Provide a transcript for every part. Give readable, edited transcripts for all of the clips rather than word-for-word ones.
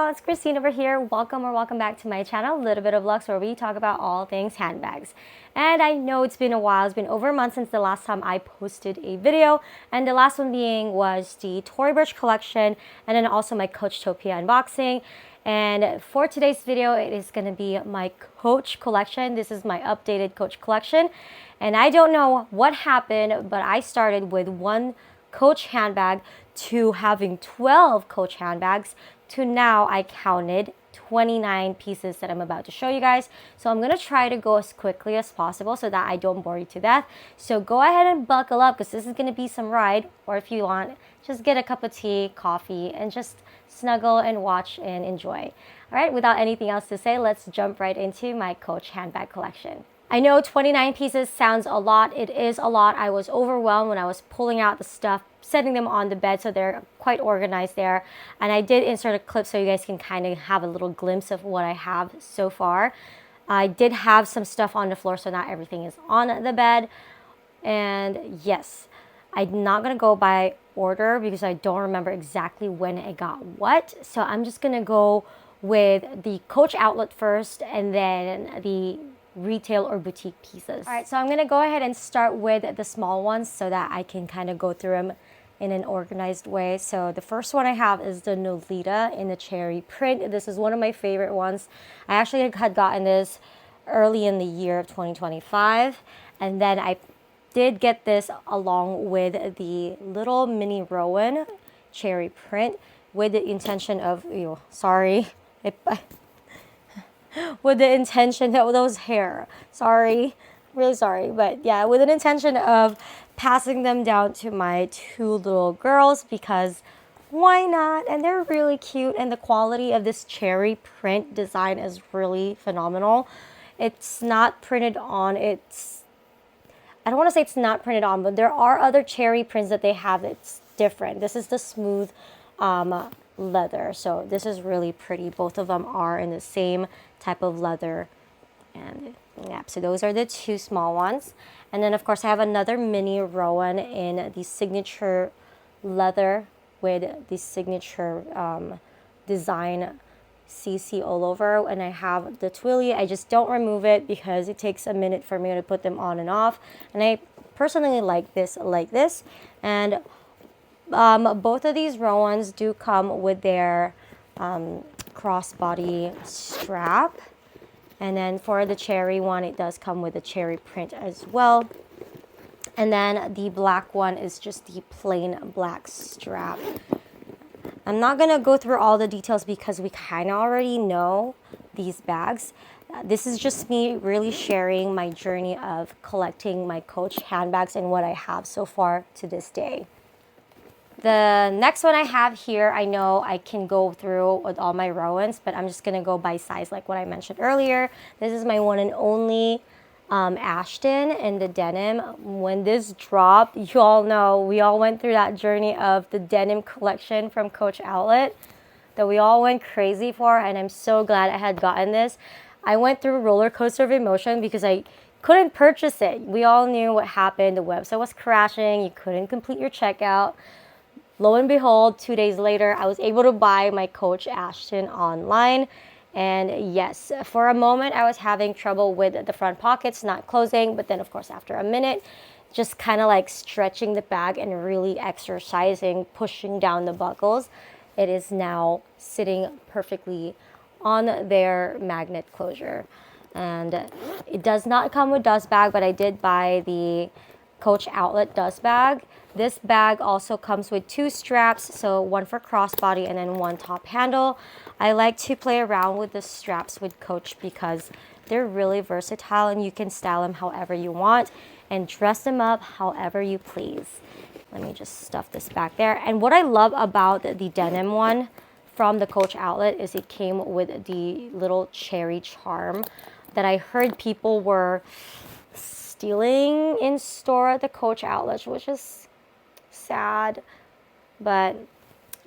y'all, it's Christine over here. Welcome back to my channel, Little Bit of Lux, where we talk about all things handbags. And I know it's been a while, it's been over a month since the last time I posted a video, and the last one being was the Tory Burch collection, and then also my Coachtopia unboxing. And for today's video, it is going to be my Coach collection. This is my updated Coach collection, and I don't know what happened, but I started with one Coach handbag to having 12 Coach handbags to now I counted 29 pieces that I'm about to show you guys. So I'm going to try to go as quickly as possible so that I don't bore you to death. So go ahead and buckle up because this is going to be some ride, or if you want, just get a cup of tea, coffee, and just snuggle and watch and enjoy. All right, without anything else to say, let's jump right into my Coach handbag collection. I know 29 pieces sounds a lot. It is a lot. I was overwhelmed when I was pulling out the stuff, setting them on the bed, so they're quite organized there. And I did insert a clip so you guys can kind of have a little glimpse of what I have so far. I did have some stuff on the floor, so not everything is on the bed. And yes, I'm not going to go by order because I don't remember exactly when I got what. So I'm just going to go with the Coach outlet first and then the retail or boutique pieces. All right, so I'm gonna go ahead and start with the small ones so that I can kind of go through them in an organized way. So the first one I have is the Nolita in the cherry print. This is one of my favorite ones. I actually had gotten this early in the year of 2025, and then I did get this along with the little mini Rowan cherry print with the intention of, with the intention that those hair, really sorry, but yeah, with an intention of passing them down to my two little girls because why not? And they're really cute, and the quality of this cherry print design is really phenomenal. It's not printed on, I don't want to say it's not printed on, but there are other cherry prints that they have that's different. This is the smooth leather, so this is really pretty. Both of them are in the same type of leather, and yeah, so those are the two small ones. And then of course I have another mini Rowan in the signature leather with the signature design CC all over, and I have the twilly. I just don't remove it because it takes a minute for me to put them on and off, and I personally like this and both of these Rowans do come with their crossbody strap, and then for the cherry one it does come with a cherry print as well, and then the black one is just the plain black strap. I'm not gonna go through all the details because we kind of already know these bags. This is just me really sharing my journey of collecting my Coach handbags and what I have so far to this day. The next one I have here, I know I can go through with all my Rowans, but I'm just going to go by size like what I mentioned earlier. This is my one and only Ashton in the denim. When this dropped, you all know, we all went through that journey of the denim collection from Coach Outlet that we all went crazy for, and I'm so glad I had gotten this. I went through a roller coaster of emotion because I couldn't purchase it. We all knew what happened. The website was crashing. You couldn't complete your checkout. Lo and behold, 2 days later, I was able to buy my Coach Ashton online. And yes, for a moment, I was having trouble with the front pockets not closing. But then, of course, after a minute, just kind of like stretching the bag and really exercising, pushing down the buckles, it is now sitting perfectly on their magnet closure. And it does not come with dust bag, but I did buy the Coach Outlet dust bag. This bag also comes with two straps, so one for crossbody and then one top handle. I like to play around with the straps with Coach because they're really versatile and you can style them however you want and dress them up however you please. Let me just stuff this back there. And what I love about the denim one from the Coach Outlet is it came with the little cherry charm that I heard people were stealing in store at the Coach Outlet, which is sad, but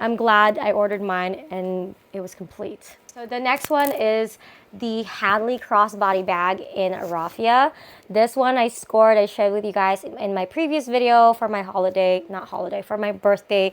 I'm glad I ordered mine and it was complete. So the next one is the Hadley crossbody bag in raffia. This one I scored, I shared with you guys in my previous video for my for my birthday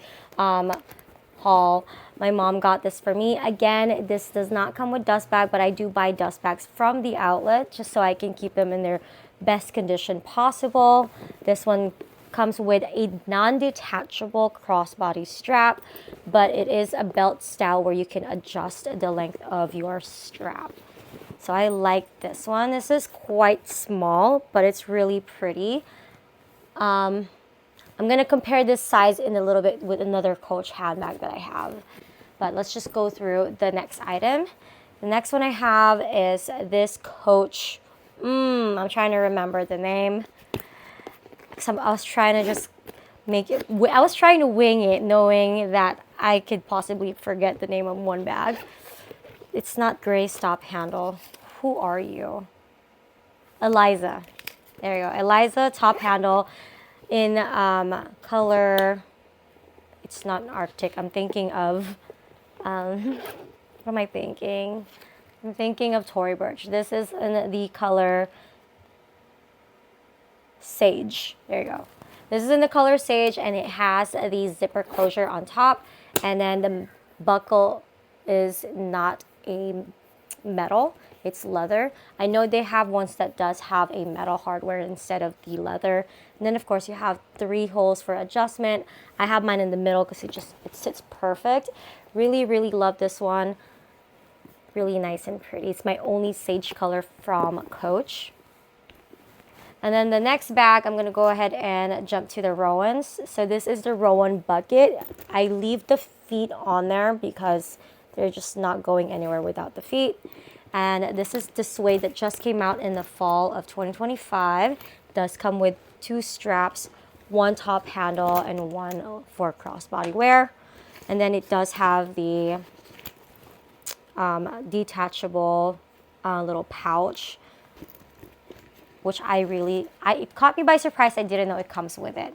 haul. My mom got this for me. Again, this does not come with dust bag, but I do buy dust bags from the outlet just so I can keep them in their best condition possible. This one comes with a non-detachable crossbody strap, but it is a belt style where you can adjust the length of your strap. So I like this one. This is quite small, but it's really pretty. I'm going to compare this size in a little bit with another Coach handbag that I have. But let's just go through the next item. The next one I have is this Coach, I'm trying to remember the name. I was trying to just make it, I was trying to wing it knowing that I could possibly forget the name of one bag. It's not Gray Stop Handle. Who are you? Eliza. There you go. Eliza top handle in color, it's not an Arctic. I'm thinking of, what am I thinking? I'm thinking of Tory Burch. This is in the color Sage. There you go. This is in the color Sage, and it has the zipper closure on top, and then the buckle is not a metal, it's leather. I know they have ones that does have a metal hardware instead of the leather. And then of course you have 3 holes for adjustment. I have mine in the middle because it sits perfect. Really love this one. Really nice and pretty. It's my only sage color from Coach. And then the next bag, I'm going to go ahead and jump to the Rowans. So this is the Rowan bucket. I leave the feet on there because they're just not going anywhere without the feet. And this is the suede that just came out in the fall of 2025. It does come with 2 straps, 1 top handle, and 1 for crossbody wear. And then it does have the detachable little pouch, which it caught me by surprise. I didn't know it comes with it.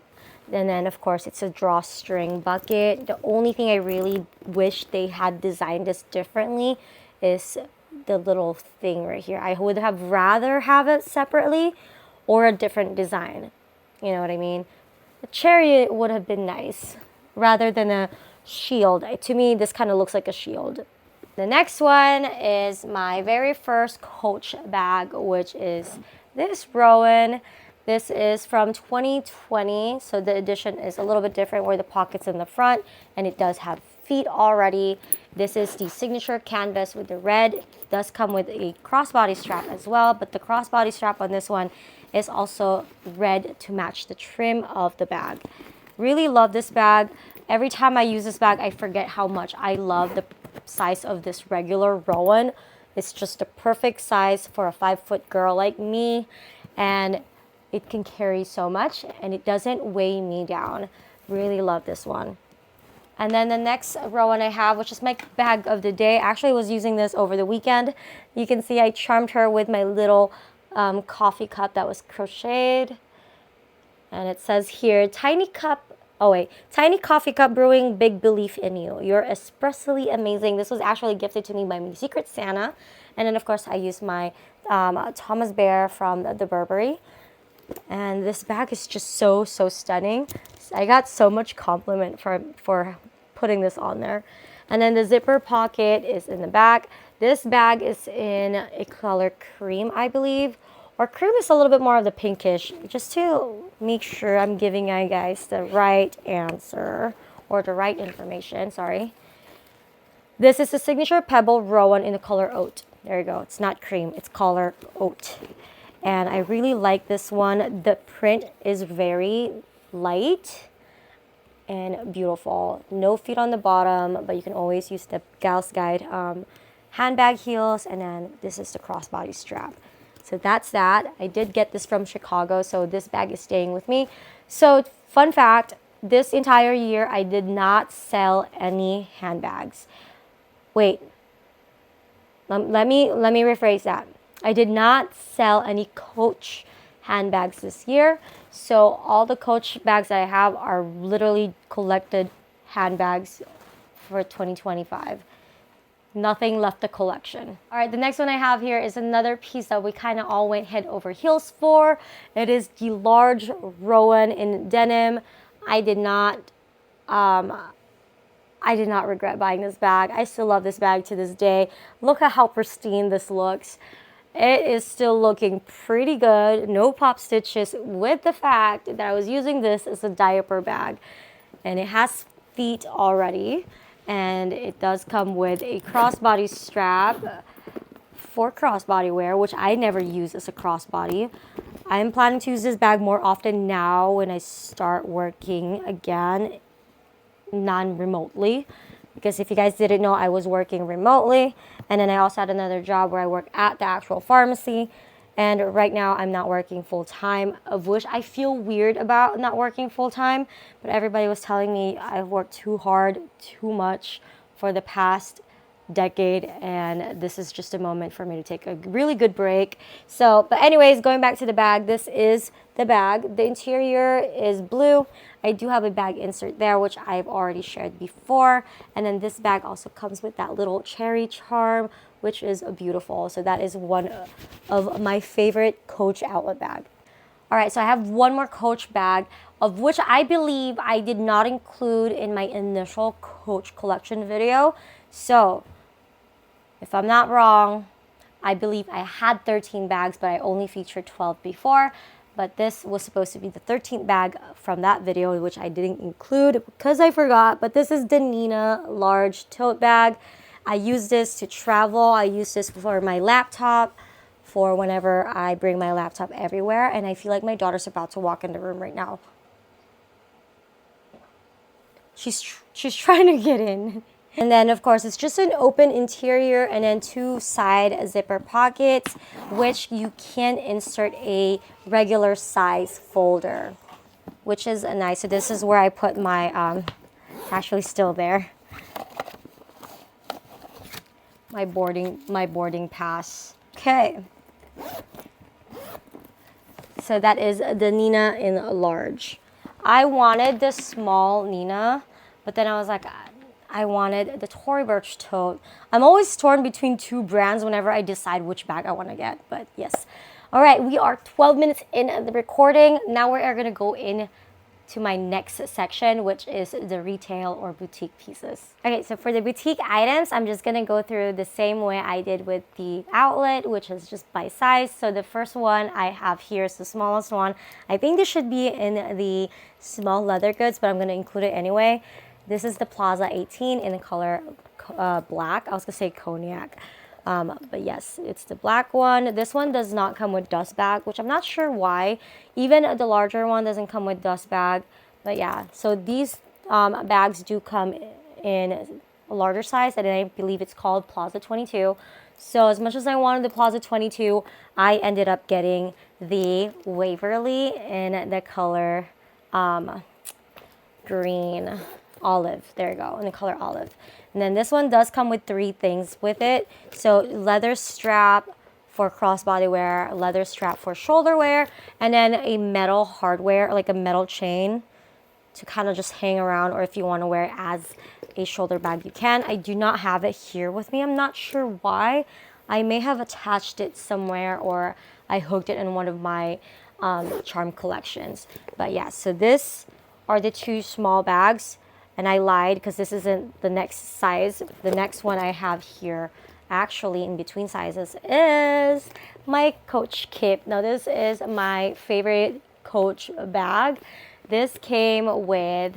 And then of course it's a drawstring bucket. The only thing I really wish they had designed this differently is the little thing right here. I would have rather have it separately or a different design. You know what I mean? A chariot would have been nice rather than a shield. To me, this kind of looks like a shield. The next one is my very first Coach bag, which is this Rowan. This is from 2020, so the edition is a little bit different where the pocket's in the front and it does have feet already. This is the signature canvas with the red. It does come with a crossbody strap as well, but the crossbody strap on this one is also red to match the trim of the bag. Really love this bag. Every time I use this bag, I forget how much I love the size of this regular Rowan. It's just the perfect size for a 5-foot girl like me, and it can carry so much and it doesn't weigh me down. Really love this one. And then the next Rowan I have, which is my bag of the day. Actually, I was using this over the weekend. You can see I charmed her with my little coffee cup that was crocheted. And it says here, tiny coffee cup brewing, big belief in you. You're expressly amazing. This was actually gifted to me by my Secret Santa. And then of course I used my Thomas Bear from the Burberry. And this bag is just so stunning. I got so much compliment for putting this on there. And then the zipper pocket is in the back. This bag is in a color cream, I believe. Or cream is a little bit more of the pinkish, just to make sure I'm giving you guys the right answer or the right information, sorry. This is the signature Pebble Rowan in the color oat. There you go. It's not cream, it's color oat. And I really like this one. The print is very light and beautiful. No feet on the bottom, but you can always use the Gal's Guide handbag heels. And then this is the crossbody strap. So that's that. I did get this from Chicago, so this bag is staying with me. So fun fact, this entire year I did not sell any handbags. Wait, let me rephrase that. I did not sell any Coach handbags this year. So all the Coach bags that I have are literally collected handbags for 2025. Nothing left the collection. All right, the next one I have here is another piece that we kind of all went head over heels for. It is the large Rowan in denim. I did not I did not regret buying this bag. I still love this bag to this day. Look at how pristine this looks. It is still looking pretty good. No pop stitches, with the fact that I was using this as a diaper bag. And it has feet already. And it does come with a crossbody strap for crossbody wear, which I never use as a crossbody. I'm planning to use this bag more often now when I start working again, non-remotely. Because if you guys didn't know, I was working remotely. And then I also had another job where I work at the actual pharmacy. And right now I'm not working full time, of which I feel weird about not working full time. But everybody was telling me I've worked too hard, too much for the past decade, and this is just a moment for me to take a really good break. So, but anyways, going back to the bag, this is the bag. The interior is blue. I do have a bag insert there, which I've already shared before. And then this bag also comes with that little cherry charm, which is beautiful. So that is one of my favorite Coach outlet bag. All right, so I have one more Coach bag, of which I believe I did not include in my initial Coach collection video. So if I'm not wrong, I believe I had 13 bags, but I only featured 12 before. But this was supposed to be the 13th bag from that video, which I didn't include because I forgot. But this is the Nenina large tote bag. I use this to travel. I use this for my laptop, for whenever I bring my laptop everywhere. And I feel like my daughter's about to walk in the room right now. She's trying to get in. And then, of course, it's just an open interior and then two side zipper pockets, which you can insert a regular size folder, which is nice. So this is where I put my, actually still there, my boarding pass. Okay. So that is the Nenina in large. I wanted the small Nenina, but then I was like, I wanted the Tory Burch tote. I'm always torn between two brands whenever I decide which bag I want to get, but yes. All right, we are 12 minutes in the recording. Now we are going to go in to my next section, which is the retail or boutique pieces. Okay, so for the boutique items, I'm just going to go through the same way I did with the outlet, which is just by size. So the first one I have here is the smallest one. I think this should be in the small leather goods, but I'm going to include it anyway. This is the Plaza 18 in the color black. I was going to say cognac. But yes, it's the black one. This one does not come with dust bag, which I'm not sure why. Even the larger one doesn't come with dust bag. But yeah, so these bags do come in a larger size, and I believe it's called Plaza 22. So as much as I wanted the Plaza 22, I ended up getting the Waverly in the color green. Olive, there you go, in the color olive. And then this one does come with three things with it. So leather strap for crossbody wear, leather strap for shoulder wear, and then a metal hardware, like a metal chain to kind of just hang around, or if you want to wear it as a shoulder bag, you can. I do not have it here with me. I'm not sure why. I may have attached it somewhere, or I hooked it in one of my charm collections. But yeah, so this are the two small bags. And I lied because this isn't the next size. The next one I have here, actually in between sizes, is my Coach kit. Now this is my favorite Coach bag. This came with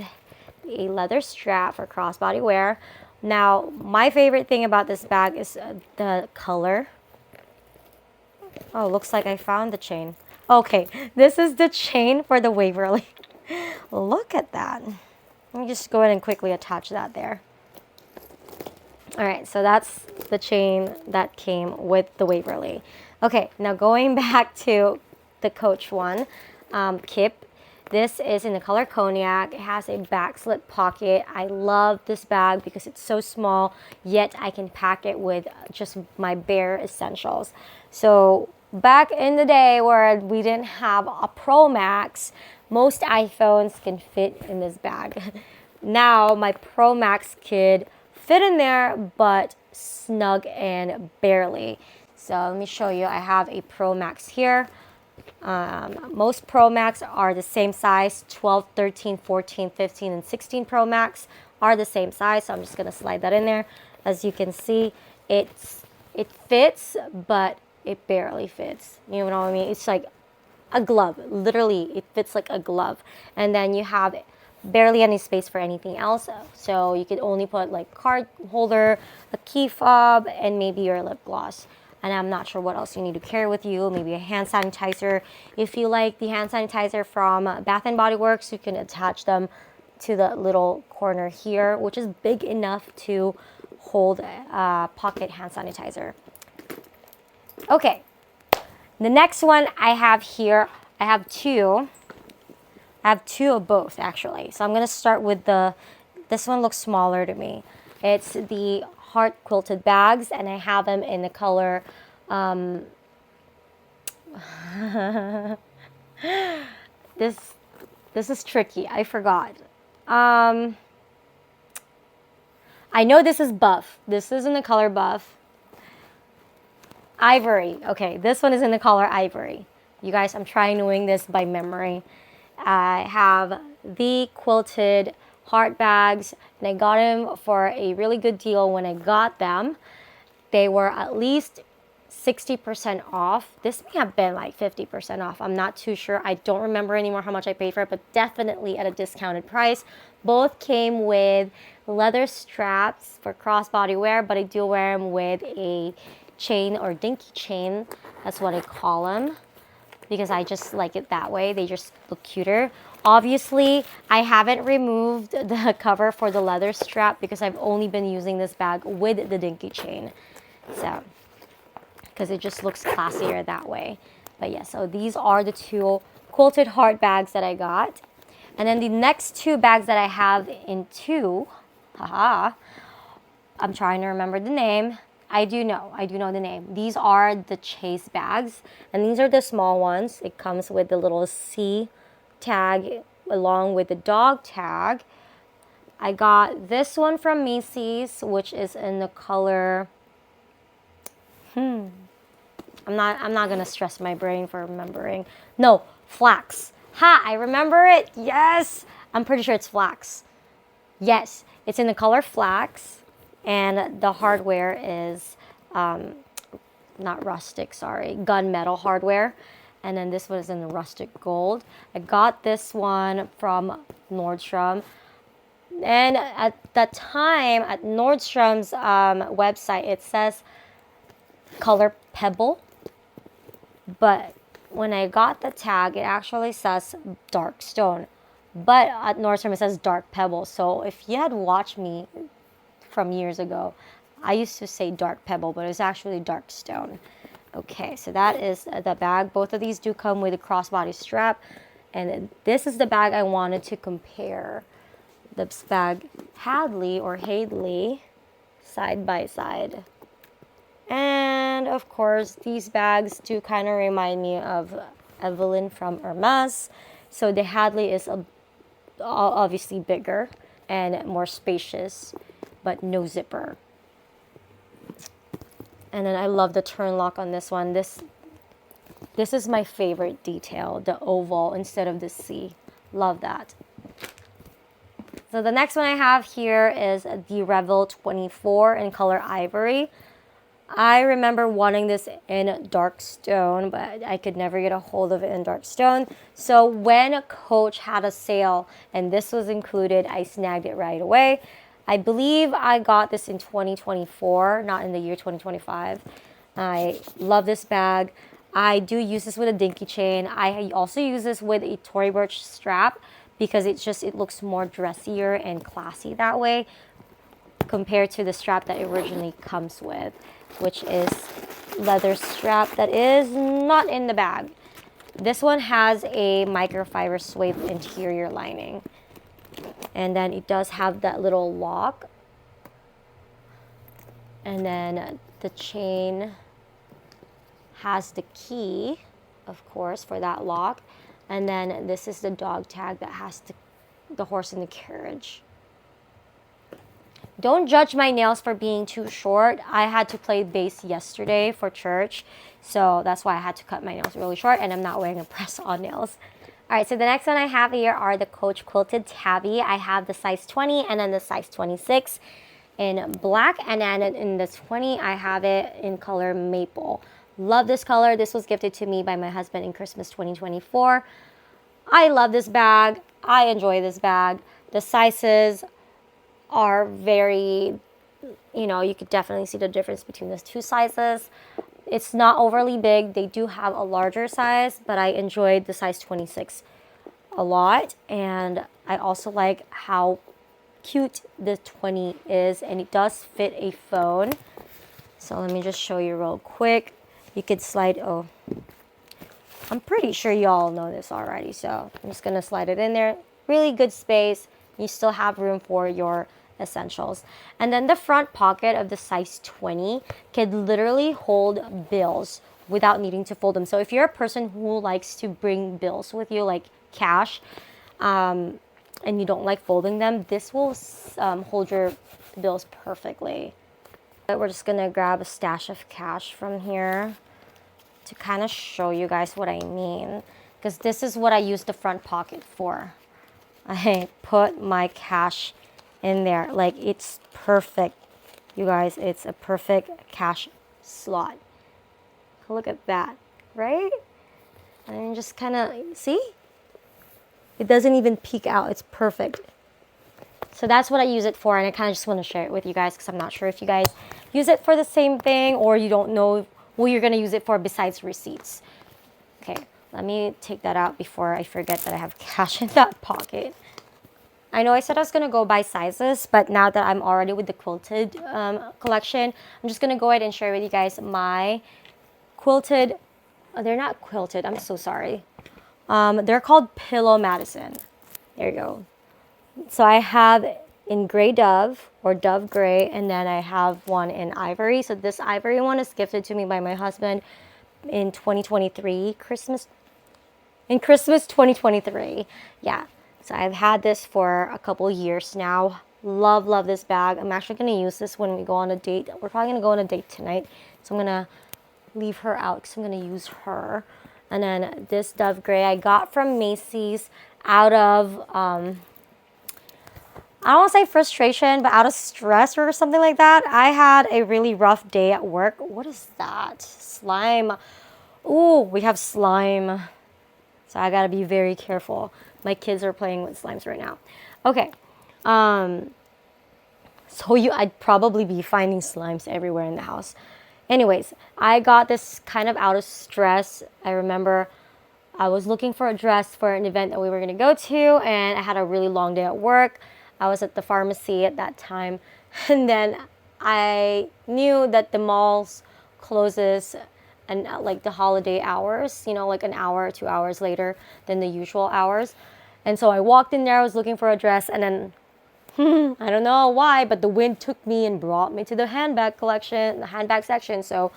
a leather strap for crossbody wear. Now my favorite thing about this bag is the color. Oh, looks like I found the chain. Okay, this is the chain for the Waverly. Look at that. Let me just go ahead and quickly attach that there. All right, so that's the chain that came with the Waverly. Okay, now going back to the Coach one, Kip. This is in the color cognac. It has a back slit pocket. I love this bag because it's so small, yet I can pack it with just my bare essentials. So back in the day where we didn't have a Pro Max, most iPhones can fit in this bag. Now my Pro Max could fit in there, but snug and barely. So let me show you. I have a Pro Max here. Most Pro Max are the same size. 12, 13, 14, 15, and 16 Pro Max are the same size, so I'm just gonna slide that in there. As you can see, it fits, but it barely fits. You know what I mean? It's like a glove. Literally, it fits like a glove. And then you have barely any space for anything else. So you could only put like card holder, a key fob, and maybe your lip gloss. And I'm not sure what else you need to carry with you. Maybe a hand sanitizer. If you like the hand sanitizer from Bath and Body Works, you can attach them to the little corner here, which is big enough to hold pocket hand sanitizer. Okay, the next one I have here, I have two of both actually. So I'm gonna start with this one looks smaller to me. It's the heart quilted bags, and I have them in the color, this is tricky, I forgot. I know this is buff. This is in the color buff. Ivory. Okay, this one is in the color ivory. You guys, I'm trying to wing this by memory. I have the quilted heart bags, and I got them for a really good deal when I got them. They were at least 60% off. This may have been like 50% off. I'm not too sure. I don't remember anymore how much I paid for it, but definitely at a discounted price. Both came with leather straps for crossbody wear, but I do wear them with a chain or dinky chain. That's what I call them, because I just like it that way. They just look cuter. Obviously, I haven't removed the cover for the leather strap because I've only been using this bag with the dinky chain. So, because it just looks classier that way. But yeah, so these are the two quilted heart bags that I got. And then the next two bags that I have in two, I'm trying to remember the name. I do know the name. These are the Chase bags, and these are the small ones. It comes with the little C tag along with the dog tag. I got this one from Macy's, which is in the color, I'm not gonna stress my brain for remembering. No, flax. Ha, I remember it. Yes, I'm pretty sure it's flax. Yes, it's in the color flax, and the hardware is not rustic, sorry, gunmetal hardware. And then this one is in the rustic gold. I got this one from Nordstrom. And at that time, at Nordstrom's website, it says color pebble. But when I got the tag, it actually says dark stone. But at Nordstrom, it says dark pebble. So if you had watched me from years ago, I used to say dark pebble, but it's actually dark stone. Okay, so that is the bag. Both of these do come with a crossbody strap. And this is the bag I wanted to compare. This bag, Hadley or Hadley, side by side. And of course, these bags do kind of remind me of Evelyn from Hermes. So the Hadley is obviously bigger and more spacious, but no zipper. And then I love the turn lock on this one. This is my favorite detail, the oval instead of the C. Love that. So the next one I have here is the Revel 24 in color ivory. I remember wanting this in dark stone, but I could never get a hold of it in dark stone. So when Coach had a sale and this was included, I snagged it right away. I believe I got this in 2024, not in the year 2025. I love this bag. I do use this with a dinky chain. I also use this with a Tory Burch strap because it looks more dressier and classy that way compared to the strap that it originally comes with, which is leather strap that is not in the bag. This one has a microfiber suede interior lining. And then it does have that little lock. And then the chain has the key, of course, for that lock. And then this is the dog tag that has the horse in the carriage. Don't judge my nails for being too short. I had to play bass yesterday for church, so that's why I had to cut my nails really short, and I'm not wearing a press-on nails. All right, so the next one I have here are the Coach Quilted Tabby. I have the size 20 and then the size 26 in black, and then in the 20 I have it in color maple. Love this color. This was gifted to me by my husband in Christmas 2024. I love this bag. I enjoy this bag. The sizes are very, you could definitely see the difference between those two sizes. It's not overly big. They do have a larger size, but I enjoyed the size 26 a lot. And I also like how cute the 20 is, and it does fit a phone. So let me just show you real quick. You could slide, oh, I'm pretty sure you all know this already. So I'm just going to slide it in there. Really good space. You still have room for your essentials. And then the front pocket of the size 20 could literally hold bills without needing to fold them. So if you're a person who likes to bring bills with you, like cash, and you don't like folding them, this will hold your bills perfectly. But we're just gonna grab a stash of cash from here to kind of show you guys what I mean, because this is what I use the front pocket for. I put my cash in there. Like, it's perfect, you guys. It's a perfect cash slot. Look at that, right? And just kind of, see? It doesn't even peek out. It's perfect. So that's what I use it for, and I kind of just want to share it with you guys because I'm not sure if you guys use it for the same thing or you don't know what you're going to use it for besides receipts. Okay, let me take that out before I forget that I have cash in that pocket. I know I said I was going to go by sizes, but now that I'm already with the quilted collection, I'm just going to go ahead and share with you guys my quilted. Oh, they're not quilted. I'm so sorry. They're called Pillow Madison. There you go. So I have in gray dove or dove gray, and then I have one in ivory. So this ivory one is gifted to me by my husband in 2023 Christmas 2023. Yeah, so I've had this for a couple years now. Love this bag. I'm actually going to use this when we go on a date. We're probably going to go on a date tonight, so I'm going to leave her out because I'm going to use her. And then this dove gray I got from Macy's out of I don't want to say frustration, but out of stress or something like that. I had a really rough day at work. What is that? Slime. Ooh, we have slime. So I got to be very careful. My kids are playing with slimes right now. Okay. So I'd probably be finding slimes everywhere in the house. Anyways, I got this kind of out of stress. I remember I was looking for a dress for an event that we were going to go to, and I had a really long day at work. I was at the pharmacy at that time, and then I knew that the malls closes and like the holiday hours, like an hour or 2 hours later than the usual hours. And so I walked in there, I was looking for a dress, and then I don't know why, but the wind took me and brought me to the handbag collection, the handbag section. So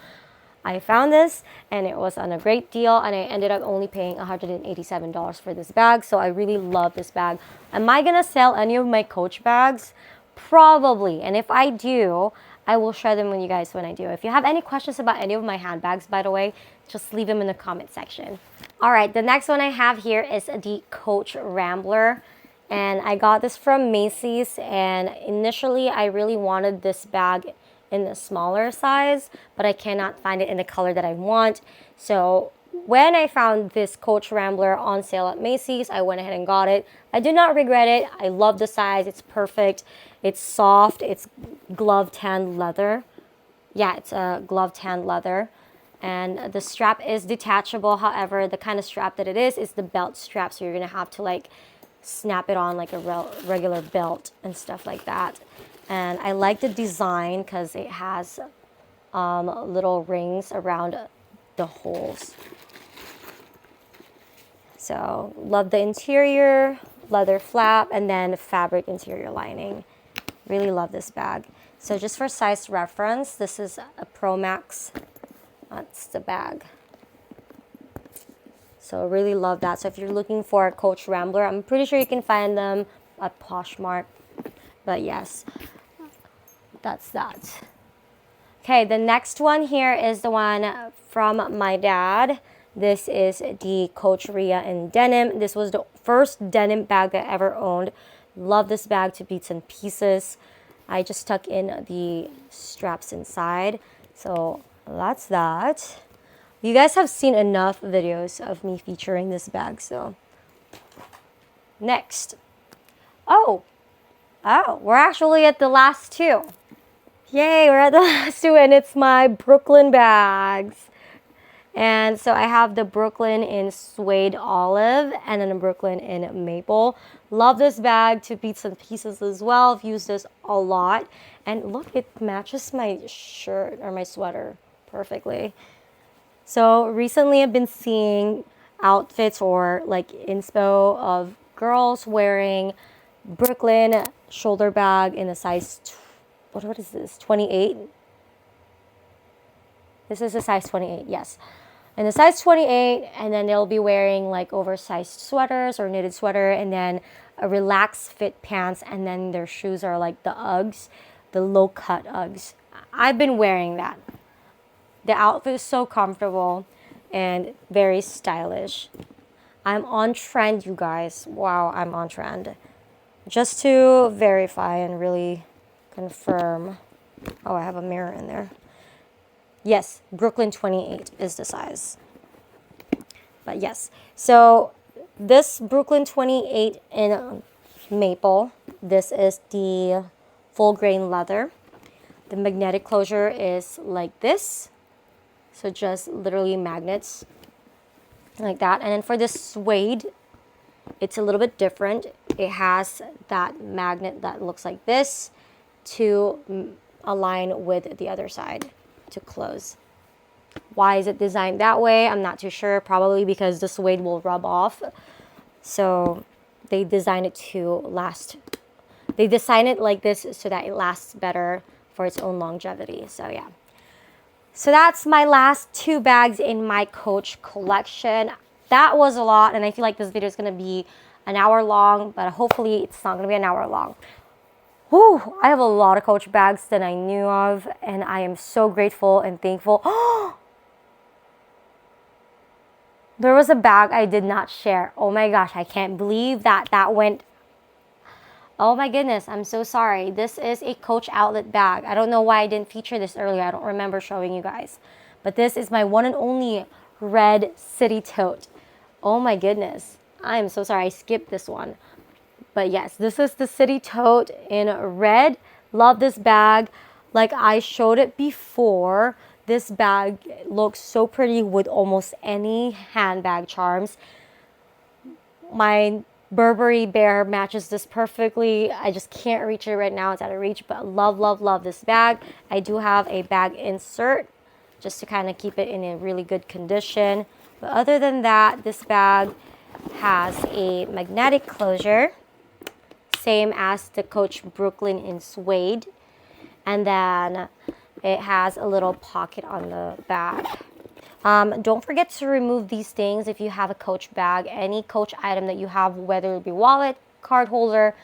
I found this, and it was on a great deal, and I ended up only paying $187 for this bag. So I really love this bag. Am I gonna sell any of my Coach bags? Probably. And if I do, I will share them with you guys when I do. If you have any questions about any of my handbags, by the way, just leave them in the comment section. All right, the next one I have here is the Coach Rambler. And I got this from Macy's, and initially I really wanted this bag in the smaller size, but I cannot find it in the color that I want. So when I found this Coach Rambler on sale at Macy's, I went ahead and got it. I do not regret it. I love the size. It's perfect. It's soft. It's glove tanned leather. Yeah, it's a glove tanned leather. And the strap is detachable. However, the kind of strap that it is the belt strap. So you're going to have to like snap it on like a regular belt and stuff like that. And I like the design because it has little rings around the holes. So love the interior, leather flap, and then fabric interior lining. Really love this bag. So just for size reference, this is a Pro Max. That's the bag. So really love that. So if you're looking for a Coach Rambler, I'm pretty sure you can find them at Poshmark. But yes, that's that. Okay, the next one here is the one from my dad. This is the Coach Ria in denim. This was the first denim bag that I ever owned. Love this bag to bits and pieces. I just tuck in the straps inside. So that's that. You guys have seen enough videos of me featuring this bag, so. Next. Oh, we're actually at the last two. Yay, we're at the last two, and it's my Brooklyn bags. And so I have the Brooklyn in suede olive and then the Brooklyn in maple. Love this bag to bits and pieces as well. I've used this a lot. And look, it matches my shirt or my sweater perfectly. So recently I've been seeing outfits or like inspo of girls wearing Brooklyn shoulder bag in a size, what is this, 28? This is a size 28, yes. In a size 28, and then they'll be wearing like oversized sweaters or knitted sweater, and then a relaxed fit pants, and then their shoes are like the Uggs, the low cut Uggs. I've been wearing that. The outfit is so comfortable and very stylish. I'm on trend, you guys. Wow, I'm on trend. Just to verify and really confirm. Oh, I have a mirror in there. Yes, Brooklyn 28 is the size. But yes, so this Brooklyn 28 in maple. This is the full grain leather. The magnetic closure is like this. So just literally magnets like that. And then for the suede, it's a little bit different. It has that magnet that looks like this to align with the other side to close. Why is it designed that way? I'm not too sure. Probably because the suede will rub off. So they designed it to last. They designed it like this so that it lasts better for its own longevity. So yeah. So that's my last two bags in my Coach collection. That was a lot, and I feel like this video is going to be an hour long, but hopefully it's not going to be an hour long. Whew, I have a lot of Coach bags that I knew of, and I am so grateful and thankful. There was a bag I did not share. Oh my gosh, I can't believe that went. Oh my goodness, I'm so sorry. This is a Coach outlet bag. I don't know why I didn't feature this earlier. I don't remember showing you guys. But this is my one and only red city tote. Oh my goodness. I am so sorry. I skipped this one. But yes, this is the city tote in red. Love this bag. Like I showed it before, this bag looks so pretty with almost any handbag charms. My Burberry bear matches this perfectly. I just can't reach it right now. It's out of reach, but love, love, love this bag. I do have a bag insert just to kind of keep it in a really good condition. But other than that, this bag has a magnetic closure, same as the Coach Brooklyn in suede. And then it has a little pocket on the back. Don't forget to remove these things if you have a Coach bag. Any Coach item that you have, whether it be wallet, card holder,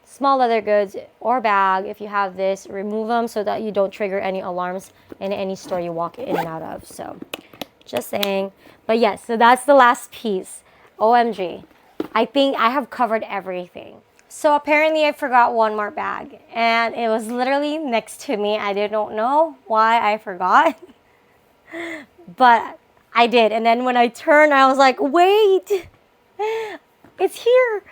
small leather goods, or bag, if you have this, remove them so that you don't trigger any alarms in any store you walk in and out of. So, just saying. But yes, so that's the last piece. OMG. I think I have covered everything. So apparently I forgot one more bag, and it was literally next to me. I didn't know why I forgot. But I did. And then when I turned, I was like, wait, it's here.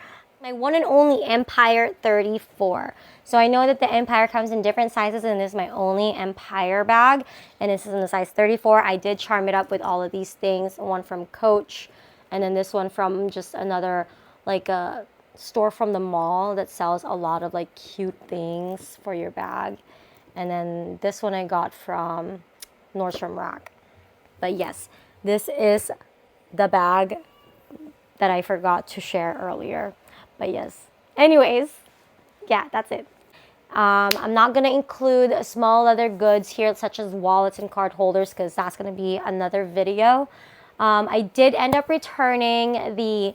My one and only Empire 34. So I know that the Empire comes in different sizes, and this is my only Empire bag. And this is in the size 34. I did charm it up with all of these things. One from Coach, and then this one from just another, like a store from the mall that sells a lot of like cute things for your bag. And then this one I got from Nordstrom Rack. But yes, this is the bag that I forgot to share earlier. But yes, anyways, yeah, that's it. I'm not going to include small leather goods here, such as wallets and card holders, because that's going to be another video. I did end up returning the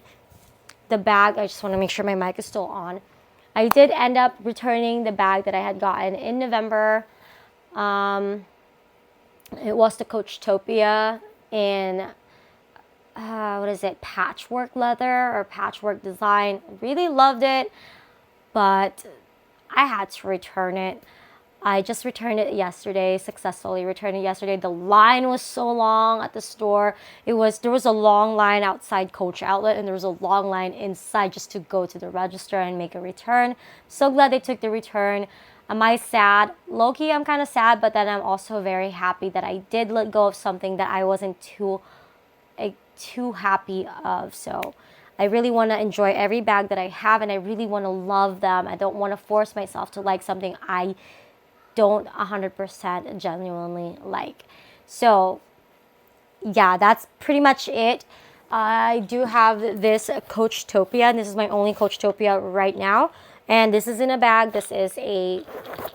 bag. I just want to make sure my mic is still on. I did end up returning the bag that I had gotten in November. It was the Coachtopia in what is it, patchwork leather or patchwork design. Really loved it, but I had to return it. I just returned it yesterday, successfully returned it yesterday. The line was so long at the store. There was a long line outside Coach Outlet, and there was a long line inside just to go to the register and make a return. So glad they took the return. Am I sad? Low-key, I'm kind of sad, but then I'm also very happy that I did let go of something that I wasn't too happy of. So I really want to enjoy every bag that I have, and I really want to love them. I don't want to force myself to like something I don't 100% genuinely like. So yeah, that's pretty much it. I do have this Coachtopia, and this is my only Coachtopia right now. And this is in a bag. This is a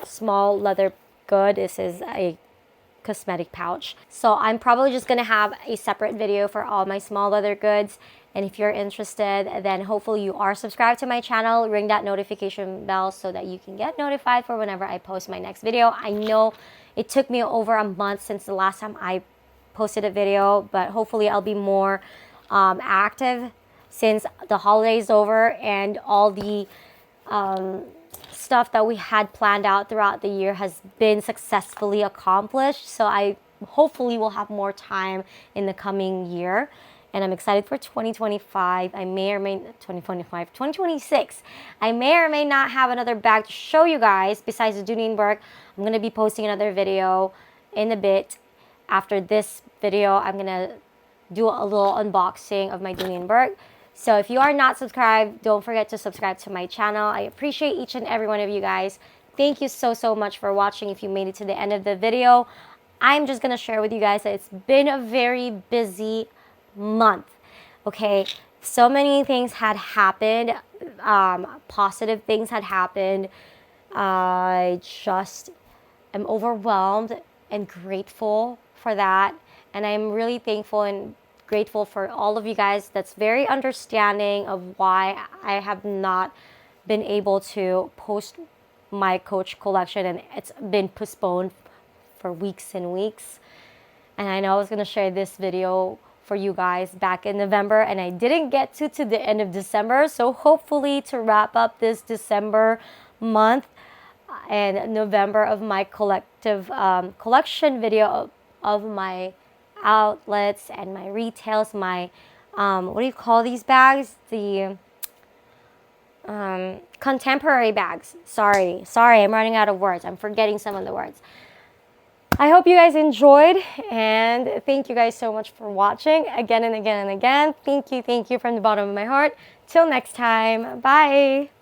small leather good. This is a cosmetic pouch. So I'm probably just gonna have a separate video for all my small leather goods. And if you're interested, then hopefully you are subscribed to my channel. Ring that notification bell so that you can get notified for whenever I post my next video. I know it took me over a month since the last time I posted a video, but hopefully I'll be more active since the holidays over and all the stuff that we had planned out throughout the year has been successfully accomplished. So I hopefully will have more time in the coming year. And I'm excited for 2025. I may or may 2026. I may or may not have another bag to show you guys besides the Dunenberg. I'm gonna be posting another video in a bit. After this video, I'm gonna do a little unboxing of my Dunenberg. So if you are not subscribed, don't forget to subscribe to my channel. I appreciate each and every one of you guys. Thank you so much for watching. If you made it to the end of the video, I'm just gonna share with you guys that it's been a very busy month. Okay, so many things had happened, positive things had happened. I just am overwhelmed and grateful for that, and I'm really thankful and grateful for all of you guys that's very understanding of why I have not been able to post my Coach collection, and it's been postponed for weeks and weeks. And I know I was going to share this video for you guys back in November, and I didn't get to the end of December. So hopefully to wrap up this December month and November of my collective collection video of my outlets and my retails, my what do you call these bags? The contemporary bags. Sorry, I'm running out of words. I'm forgetting some of the words. I hope you guys enjoyed, and thank you guys so much for watching again and again and again. Thank you from the bottom of my heart. Till next time, bye.